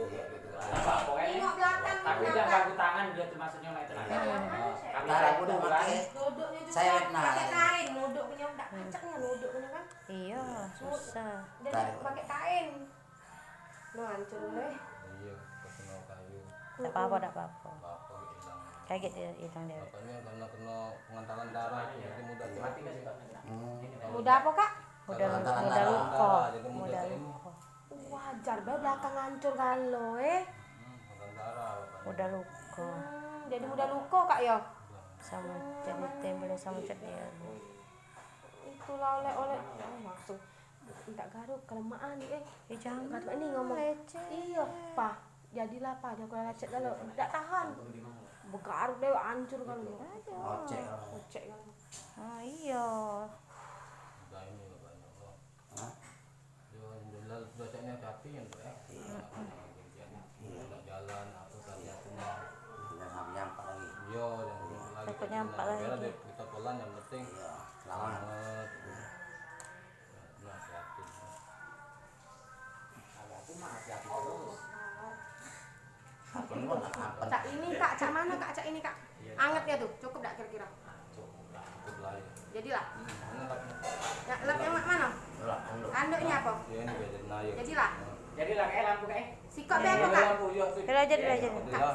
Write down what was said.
ya gitu. Tengok belakang. Tapi jangan ganggu tangan dia tuh maksudnya main tenaga. Kami Aku udah pakai Nuduknya juga saya nah. pakai kain, nuduk punya enggak kacaknya nuduk punya kan. Iya, susah. Dia pakai kain. Loh hancur deh. Iya, kena kayu. Tak apa-apa, tak apa-apa. Apa hilang. Kaget dia hilang dia. Makanya karena kena pengantaran darah itu jadi mudah Mati nggak sih Kak? Mudah apa kak? Mudah Pengantaran mudah darah. luka. Jadi mudah Mudah ini. luka. Wajar banget belakang hancur kalau Pengantaran darah bapaknya. Mudah luka. jadi mudah luka kak ya. Sama jadi tembel sama cat dia. Itulah oleh langsung minta garuk kelemahan Jangan Kata ini ngomong iya pak jadilah pak jangan kena lecet kalau tidak tahan begaruk deh hancur kalau Ocek. lecet kan Ah iya. Udah ini lah banyak kok. Hah? Ya alhamdulillah bacanya hati yang ya. Nggak jalan apa tadi punya. Jangan sampai nyampak lagi. Iya dan lagi. Takut nyampak lagi. Biar kita pelan yang penting. Iya, selamat. Selamat. Nah, siapin. Aku mah hati-hati terus. Apa pun apa. cak ini kak cak mana kak cak ini kak anget ya tuh cukup tak kira-kira Cukup lah ya. jadilah Ini lah. ya lap yang mana anduknya apa Ya ini biar jadi naik. jadilah Jadi lah kayak lampu kayak. sikap dia apa kak Belajar belajar. Alhamdulillah.